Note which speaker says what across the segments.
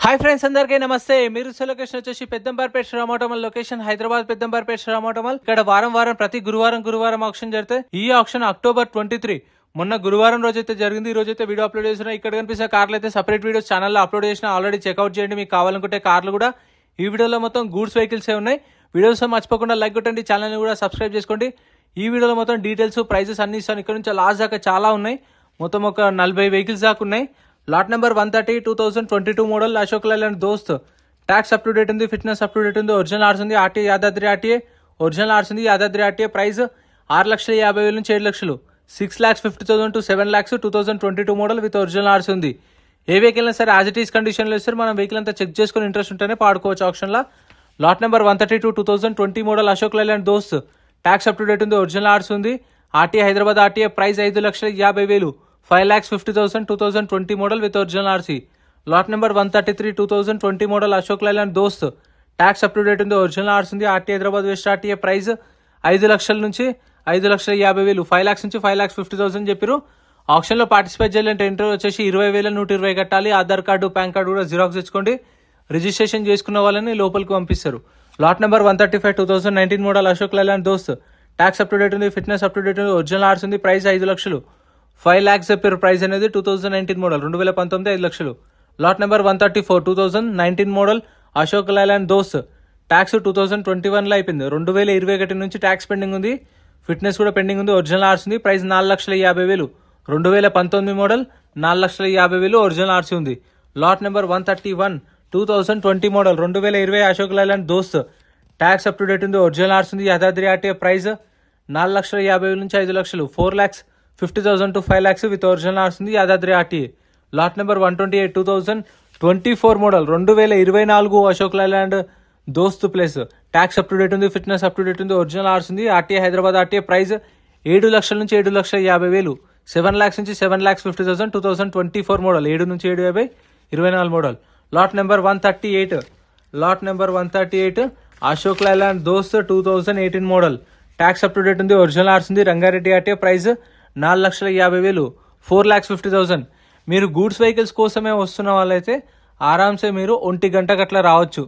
Speaker 1: Hi friends, అందరికీ నమస్తే. మీరు లొకేషన్ వచ్చేసి పెద్దంబర్పేట శ్రీరామోటమల్ లొకేషన్, హైదరాబాద్ పెద్దంబర్పేట శ్రీరామోటమల్. ఇక్కడ వారం ప్రతి గురువారం ఆప్షన్ జరుగుతాయి. ఈ ఆప్షన్ అక్టోబర్ 23 మొన్న గురువారం రోజైతే జరిగింది. ఈ రోజైతే వీడియో అప్లోడ్ చేసిన. ఇక్కడ కనిపిస్తున్న కార్లు అయితే సపరేట్ వీడియోస్ ఛానల్లో అప్లోడ్ చేసిన, ఆల్రెడీ చెక్అౌట్ చేయండి. మీకు కావాలనుకుంటే కార్లు కూడా ఈ వీడియోలో మొత్తం గూడ్స్ వెహికల్స్ ఉన్నాయి. వీడియోస్ మర్చిపోకుండా లైక్ కొట్టండి, ఛానల్ని కూడా సబ్స్క్రైబ్ చేసుకోండి. ఈ వీడియోలో మొత్తం డీటెయిల్స్, ప్రైజెస్ అన్ని ఇస్తాను. ఇక్కడ నుంచి లాస్ట్ దాకా చాలా ఉన్నాయి, మొత్తం ఒక 40 వెహికల్స్ దాకా ఉన్నాయి. Lot number 130 2022 model Ashok Leyland Dost. Tax up to date ఉంది, ఫిట్నెస్ అప్ టు డేట్ ఉంది, ఒరిజినల్ ఆర్స్ ఉంది, ఆర్టీఏ యాదాద్రి ఆర్టీఏ ఒరిజినల్ ఆర్స్ ఉంది. యాదాద్రి ఆర్టీఏ ప్రైస్ 6,50,000 నుంచి 7 లక్షలు, 6,50,000 to 7 lakhs 2022 model with original ఆర్స్ ఉంది. ఏ వెహికల్ అయినా సరే యాజ్ ఇట్ ఈస్ కండిషన్లో ఇస్తారు. మనం వెహికల్ అంతా చెక్ చేసుకుని ఇంట్రెస్ట్ ఉంటేనే పాడుకోవచ్చు ఆప్షన్లో. Lot number 132 2020 model Ashok Leyland Dost. Tax up to date ఉంది, ఒరిజినల్ ఆర్స్ ఉంది, RTA Hyderabad RTA price 5,50,000 5,50,000 2020 model with original RC. Lot number 133 2020 model Ashok Leyland Dost. Tax up to date ఉంది, ఒరిజినల్ ఆర్స్ ఉంది, RTA Hyderabad west RTA price 5 లక్షల నుంచి 5,50,000 5 lakhs నుంచి 5,50,000 చెప్పారు. ఆప్షన్లో పార్టిసిపేట్ చేయాలంటే ఎంట్రీ వచ్చేసి 20,120 కట్టాలి. ఆధార్ కార్డు, పాన్ కార్డు కూడా జిరాక్స్ తెచ్చుకోండి. రిజిస్ట్రేషన్ చేసుకున్న వాళ్ళని లోపలికి పంపిస్తారు. Lot number 135 2019 model Ashok Leyland Dost. Tax up to date ఉంది, ఫిట్నెస్ అప్ టు డేట్ ఉంది, ఒరిజినల్ ఆర్స్ ఉంది, ప్రైస్ 5 లక్షలు 5 lakhs చెప్పారు. ప్రైస్ అనేది 2019 మోడల్ 2019 5 లక్షలు. Lot number 134 2019 model Ashok Leyland Dost. Tax 2021లో అయిపోయింది, 2021 నుంచి ట్యాక్స్ పెండింగ్ ఉంది, ఫిట్నెస్ కూడా పెండింగ్ ఉంది, ఒరిజినల్ ఆర్స్ ఉంది, ప్రైస్ 4,50,000 2019 మోడల్ 4,50,000 ఒరిజినల్ ఆర్సీ ఉంది. Lot number 131 2020 model 2020 Ashok Leyland Dost. Tax up to date ఉంది, ఒరిజినల్ ఆర్స్ ఉంది, యాదాద్రి ఆర్టీఏ ప్రైస్ 4,50,000 నుంచి 5 లక్షలు 4,50,000 to 5 lakhs విత్ ఒరిజినల్ ఆర్స్ ఉంది, Yadadri RTA. Lot number 128 2024 model 2024 Ashok Leyland Dost plus. Tax up to date ఉంది, ఫిట్నెస్ అప్ టు డేట్ ఉంది, ఒరిజినల్ ఆర్స్ ఉంది, ఆర్టీఏ హైదరాబాద్ ఆర్టీఏ ప్రైస్ 7 లక్షల నుంచి 7,50,000 7 lakhs నుంచి 7,50,000 2024 మోడల్ 7 నుంచి 7,50 24 model. Lot number 138 Ashok Leyland దోస్త్ 2018 model. Tax up to date ఉంది, ఒరిజినల్ ఆర్స్ ఉంది, రంగారెడ్డి ఆర్టీఏ ప్రైస్ 4,50,000 4,50,000. మీరు గూడ్స్ వెహికల్స్ కోసమే వస్తున్న వాళ్ళైతే ఆరామ్సే మీరు 1 గంటకు అట్లా రావచ్చు.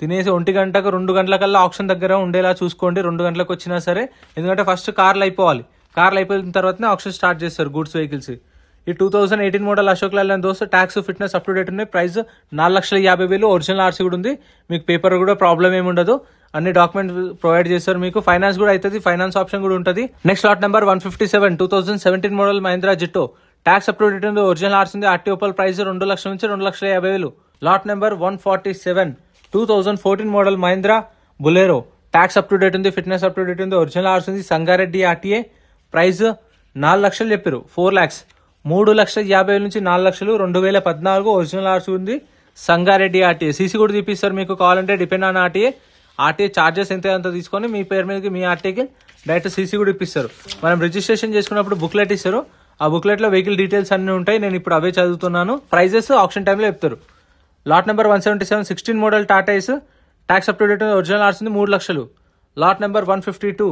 Speaker 1: తినేసి 1 గంటకు 2 గంటలకల్లా ఆప్షన్ దగ్గర ఉండేలా చూసుకోండి. 2 గంటలకు వచ్చినా సరే, ఎందుకంటే ఫస్ట్ కార్లు అయిపోవాలి. కార్లు అయిపోయిన తర్వాతనే ఆప్షన్ స్టార్ట్ చేస్తారు గూడ్స్ వెహికల్స్. ఈ 2018 model Ashok Leyland Dost. Tax fitness up to date ఉన్నాయి, ప్రైస్ 4,50,000 ఒరిజినల్ ఆర్సీ కూడా ఉంది. మీకు పేపర్ కూడా ప్రాబ్లం ఏమి ఉండదు, అన్ని డాక్యుమెంట్స్ ప్రొవైడ్ చేస్తారు. మీకు ఫైనాన్స్ కూడా అవుతుంది, ఫైనాన్స్ ఆప్షన్ కూడా ఉంటుంది. Next lot number 157 2017 model Mahindra Jeeto. Tax up to date ఉంది, ఒరిజినల్ ఆర్స్ ఉంది, ఆర్టీఓ ప్రైస్ 2 లక్షల నుంచి 2,50,000. Lot number 147 2014 model Mahindra Bolero. Tax up to date ఉంది, ఫిట్నెస్ అప్ టు డేట్ ఉంది, ఒరిజినల్ ఆర్స్ ఉంది, సంగారెడ్డి ఆర్టీఏ ప్రైస్ 4 లక్షలు చెప్పారు 4 lakhs 3,50,000 నుంచి 4 లక్షలు 2014 ఒరిజినల్ ఆర్స్ ఉంది, సంగారెడ్డి ఆర్టీఏ. సీసీ కూడా తీపిస్తారు మీకు కావాలంటే, డిపెండ్ ఆన్ ఆర్టీఏ చార్జెస్ ఎంత తీసుకొని మీ పేరు మీదకి మీ ఆర్టీకి డైరెక్ట్ సీసీ కూడా ఇప్పిస్తారు. మనం రిజిస్ట్రేషన్ చేసుకున్నప్పుడు బుక్లెట్ ఇస్తారు, ఆ బుక్లెట్ లో వెహికల్ డీటెయిల్స్ అన్ని ఉంటాయి. నేను ఇప్పుడు అవే చదువుతున్నాను. ప్రైజెస్ ఆప్షన్ టైంలో చెప్తారు. Lot number 177 16 model Tata Ace. Tax up to date original ఆర్స్ ఉంది, 3 లక్షలు. Lot number 152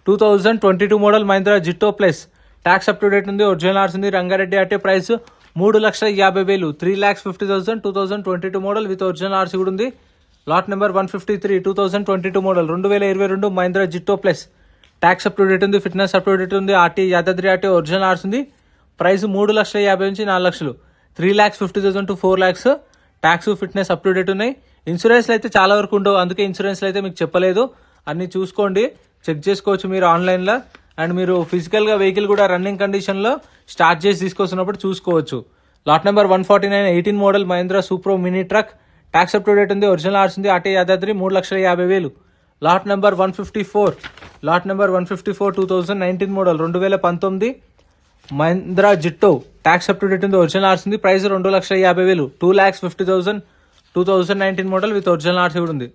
Speaker 1: 2022 model Mahindra Jeeto plus. Tax up to date ఉంది, ఒరిజినల్ ఆర్స్ ఉంది, Rangareddy RTA price 3,50,000 3,50,000 2022 model with original RC కూడా ఉంది. Lot number 153 2022 model 2022 Mahindra Jeeto plus. Tax up to date ఉంది, fitness up to date ఉంది, RT Yadadri RT original ఆర్స్ ఉంది, price 3,50,000 నుంచి 4 లక్షలు 3,50,000 to 4 lakhs. Tax fitness up to date ఉన్నాయి. ఇన్సూరెన్స్లు అయితే చాలా వరకు ఉండవు, అందుకే ఇన్సూరెన్స్లు అయితే మీకు చెప్పలేదు. అన్ని చూసుకోండి, చెక్ చేసుకోవచ్చు మీరు ఆన్లైన్లో. అండ్ మీరు ఫిజికల్గా వెహికల్ కూడా రన్నింగ్ కండిషన్లో స్టార్ట్ చేసి తీసుకొస్తున్నప్పుడు చూసుకోవచ్చు. Lot number 149 18 model Mahindra Supro mini truck. Tax up to date ఉంది, ఒరిజినల్ ఆర్స్ ఉంది, RT Yadadri 3,50,000. Lot number 154 2019 model 2019 Mahindra Jeeto. Tax up to date ఉంది, ఒరిజినల్ ఆర్స్ ఉంది, price 2,50,000 2,50,000 2019 model with original RC కూడా ఉంది.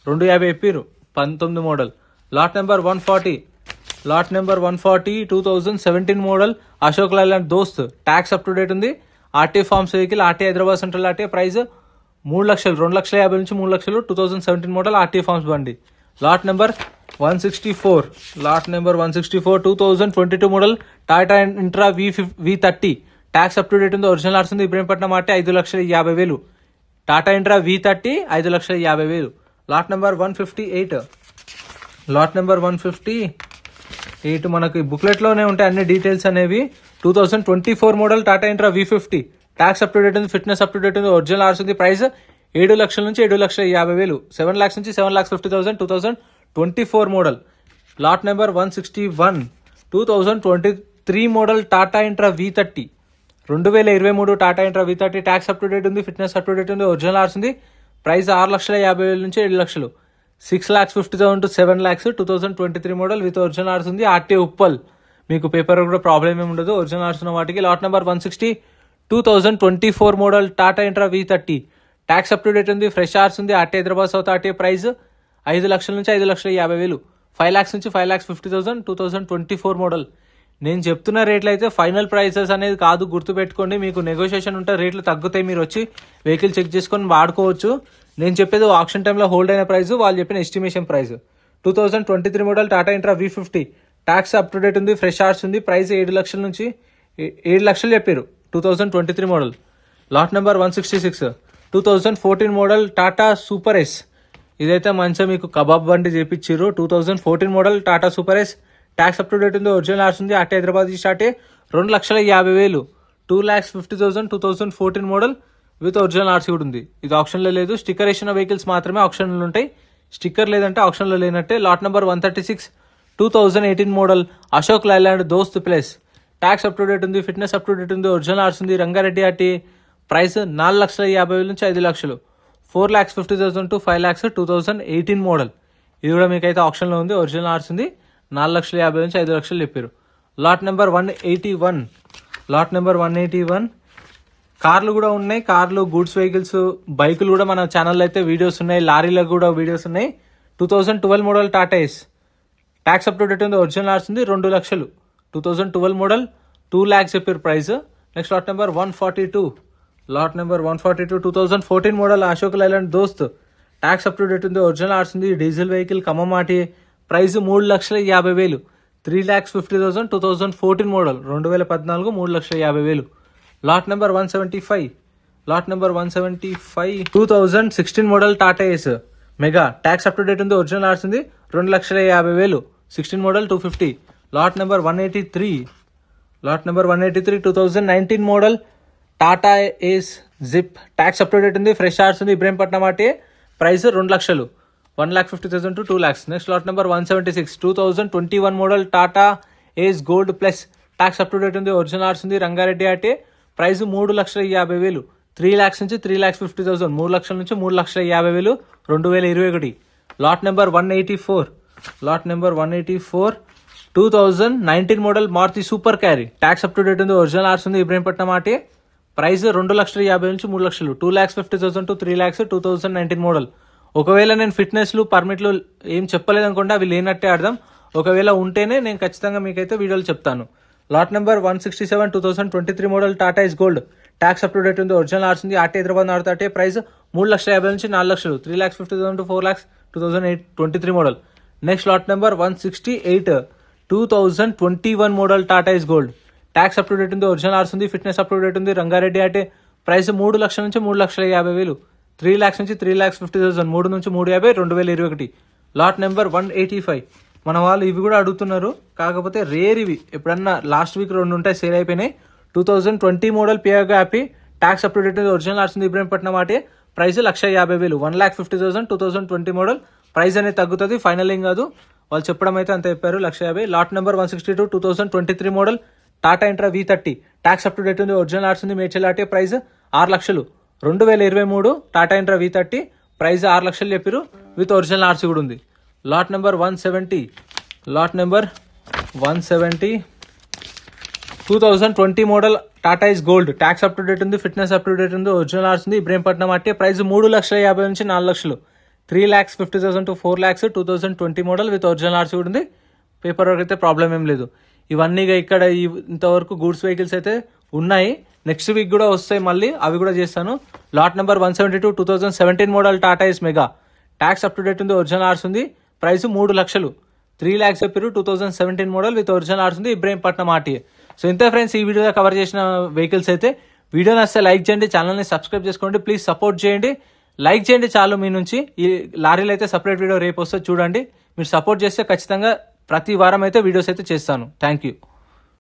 Speaker 1: 250 చెప్పారు 19 model. Lot number 140 2017 model Ashok Leyland Dost. Tax up to date ఉంది, RT forms vehicle, RT Hyderabad central RT price 3 లక్షలు 2,50,000 నుంచి 3 లక్షలు 2017 మోడల్ ఆర్టీ ఫార్మ్స్ బండి. Lot number 164 2022 model Tata Intra V30. Tax up to date ఉంది, original ఆర్స్ ఉంది, Ibrahimpatnam RT 5,50,000. Tata Intra V30 5,50,000. Lot number 158. Lot number 158 మనకి బుక్లెట్లోనే ఉంటాయి అన్ని డీటెయిల్స్ అనేవి. 2024 model Tata Intra V50. Tax up to date ఉంది, ఫిట్నెస్ అప్ టు డేట్ ఉంది, ఒరిజినల్ ఆర్స్ ఉంది. ప్రైస్ 7 లక్షల నుంచి 7,50,000, 7 lakhs నుంచి 7,50,000. 2024 model. Lot number 161. 2023 model Tata Intra V30. 2023 Tata Intra V30. Tax up to date ఉంది, ఫిట్నెస్ అప్ టు డేట్ ఉంది, original ఆర్స్ ఉంది. Price 6,50,000 నుంచి 7 లక్షలు, 6,50,000 to 7 lakhs. 2023 model with original ఆర్స్ ఉంది. ఆర్టీ ఉప్పల్. మీకు పేపర్ కూడా ప్రాబ్లం ఏమి ఉండదు ఒరిజినల్ ఆర్స్ ఉన్న వాటికి. Lot number 160. 2024 model Tata Intra V30. Tax up to date ఉంది, ఫ్రెష్ ఆర్స్ ఉంది. RT Hyderabad south RT. Price 5 లక్షల నుంచి 5,50,000, 5 lakhs నుంచి 5,50,000. 2024 మోడల్. నేను చెప్తున్న రేట్లు అయితే ఫైనల్ ప్రైసెస్ అనేది కాదు, గుర్తుపెట్టుకోండి. మీకు నెగోషియేషన్ ఉంటే రేట్లు తగ్గుతాయి, మీరు వచ్చి వెహికల్ చెక్ చేసుకొని వాడుకోవచ్చు. నేను చెప్పేది ఆప్షన్ టైంలో హోల్డ్ అయిన ప్రైస్, వాళ్ళు చెప్పిన estimation price. 2023 model Tata Intra V50. Tax up to date ఉంది, ఫ్రెష్ ఆర్స్ ఉంది. ప్రైస్ 7 లక్షల నుంచి 7 లక్షలు చెప్పారు. 2023 model. Lot number 166. 2014 model Tata super Ace. ఇదైతే మంచిగా మీకు కబాబ్ బండి చేపించారు. 2014 model Tata super Ace. Tax up to date ఉంది, ఒరిజినల్ ఆర్స్ ఉంది. RT Hyderabad start 2,50,000, 2,50,000. 2014 model with original RC కూడా ఉంది. ఇది ఆప్షన్లో లేదు. స్టిక్కర్ వేసిన వెహికల్స్ మాత్రమే ఆప్షన్లో ఉంటాయి, స్టిక్కర్ లేదంటే ఆప్షన్లో లేనట్టే. Lot number 136. 2018 model Ashok Leyland Dost plus. Tax up to date ఉంది, ఫిట్నెస్ అప్ టు డేట్ ఉంది, ఒరిజినల్ ఆర్స్ ఉంది. రంగారెడ్డి ఆర్టీ. ప్రైస్ 4,50,000 నుంచి 5 లక్షలు, 4,50,000 to 5 lakhs. 2018 మోడల్. ఇది కూడా మీకైతే ఆప్షన్లో ఉంది, ఒరిజినల్ ఆర్స్ ఉంది. 4,50,000 నుంచి 5 లక్షలు చెప్పారు. Lot number 181. Lot number 181. కార్లు కూడా ఉన్నాయి, కార్లు, గూడ్స్ వెహికల్స్, బైకులు కూడా మన ఛానల్లో అయితే వీడియోస్ ఉన్నాయి. లారీలకు కూడా వీడియోస్ ఉన్నాయి. 2012 model Tata Ace. Tax up to date ఉంది, ఒరిజినల్ ఆర్స్ ఉంది. 2 లక్షలు. 2012 మోడల్ 2 lakhs చెప్పారు price. Next lot number 142. Lot number 142. 2014 model Ashok Leyland Dost. Tax up to date ఉంది, ఒరిజినల్ ఆర్స్ ఉంది. Diesel vehicle, Khammam RT. Price 3,50,000, 3,50,000. 2014 model. 2014 3,50,000. Lot number 175. Lot number 175. 2016 model Tata Ace mega. Tax up to date ఉంది, original ఆర్స్ ఉంది. 2,50,000, 16 model 250. Lot number 183. Lot number 183. 2019 model Tata Ace zip. Tax up to date ఉంది, fresh RC ఉంది. Ibrahimpatnam RT. Price 2 లక్షలు, 1,50,000 to 2 lakhs. Next lot number 176. 2021 model Tata Ace gold plus. Tax up to date ఉంది, original ఆర్స్ ఉంది. Rangareddy RT. Price 3,50,000, 3 lakhs నుంచి 3,50,000, 3 లక్షల నుంచి 3,50,000. 2021. Lot number 184. Lot number 184. 2019 model Maruti super carry. Tax up to date ఉంది, original ఆర్స్ ఉంది. Ibrahimpatnam RT. Price 2,50,000 నుంచి 3 లక్షలు, 2,50,000 to 3 lakhs. 2019 model. ఒకవేళ నేను ఫిట్నెస్లు పర్మిట్లు ఏం చెప్పలేదు అనుకుంటే అవి లేనట్టే అర్థం. ఒకవేళ ఉంటేనే నేను ఖచ్చితంగా మీకైతే వీడియోలు చెప్తాను. Lot number 167. 2023 model Tata Ace gold. Tax up to date ఉంది, ఒరిజినల్ ఆర్స్ ఉంది. RT Hyderabad north RT. Price 3,50,000 నుంచి 4 లక్షలు, 3,50,000 to 4 lakhs. 2023 model. Next lot number 168. 2021 model Tata Ace gold. Tax up to date ఉంది, ఒరిజినల్ ఆర్స్ ఉంది. ఫిట్నెస్ అప్ టు డేట్ ఉంది. Rangareddy RT. Price 3 లక్షల నుంచి 3,50,000, 3 lakhs నుంచి 3,50,000, 3 నుంచి 350. 2021. Lot number 185. మన వాళ్ళు ఇవి కూడా అడుగుతున్నారు, కాకపోతే రేర్ ఇవి. ఎప్పుడన్నా లాస్ట్ వీక్ 2 ఉంటాయి, సేల్ అయిపోయినాయి. 2020 model Piaggio happy. Tax up to date ఉంది, ఒరిజినల్ ఆర్స్ ఉంది. Ibrahimpatnam RT. Price 1,50,000, 1,50,000. 2020 model. Price అనేది తగ్గుతుంది, ఫైనల్ ఏం కాదు, వాళ్ళు చెప్పడం అయితే అంత చెప్పారు. 1,50,000. Lot number 162. 2023 model Tata Intra V30. Tax up to date ఉంది, ఒరిజినల్ ఆర్స్ ఉంది. మేడ్చల్ ఆర్టీ. ప్రైస్ 6 లక్షలు. 2023 టాటా ఇంట్రా V30. ప్రైస్ 6 లక్షలు చెప్పారు, విత్ ఒరిజినల్ ఆర్సీ కూడా ఉంది. Lot number 170. Lot number 170. 2020 model Tata Ace gold. Tax up to date ఉంది, ఫిట్నెస్ అప్ టు డేట్ ఉంది, original ఆర్స్ ఉంది. ఇబ్రహీంపట్నం ఆర్టీ. ప్రైస్ 3,50,000 నుంచి 4 లక్షలు, 3,50,000 to 4 lakhs. 2020 model with original RC కూడా ఉంది. పేపర్ వర్క్ అయితే ప్రాబ్లం ఏం లేదు. ఇవన్నీ ఇక్కడ ఇంతవరకు గూడ్స్ వెహికల్స్ అయితే ఉన్నాయి. నెక్స్ట్ వీక్ కూడా వస్తాయి మళ్ళీ, అవి కూడా చేస్తాను. Lot number 172. 2017 model Tata is mega. Tax up to date ఉంది, ఒరిజినల్ ఆర్స్ ఉంది. ప్రైస్ 3 లక్షలు, 3 lakhs చెప్పారు. 2017 మోడల్ విత్ ఒరిజినల్ ఆర్స్ ఉంది. ఇబ్రహీంపట్నం ఆర్టీ. సో ఇంతే ఫ్రెండ్స్, ఈ వీడియోలో కవర్ చేసిన వెహికల్స్ అయితే. వీడియో నచ్చితే లైక్ చేయండి, ఛానల్ని సబ్స్క్రైబ్ చేసుకోండి, ప్లీజ్ సపోర్ట్ చేయండి. లైక్ చేయండి చాలు మీ నుంచి. ఈ లారీలు అయితే సపరేట్ వీడియో రేపు వస్తే చూడండి. మీరు సపోర్ట్ చేస్తే ఖచ్చితంగా ప్రతి వారం అయితే వీడియోస్ అయితే చేస్తాను. Thank you.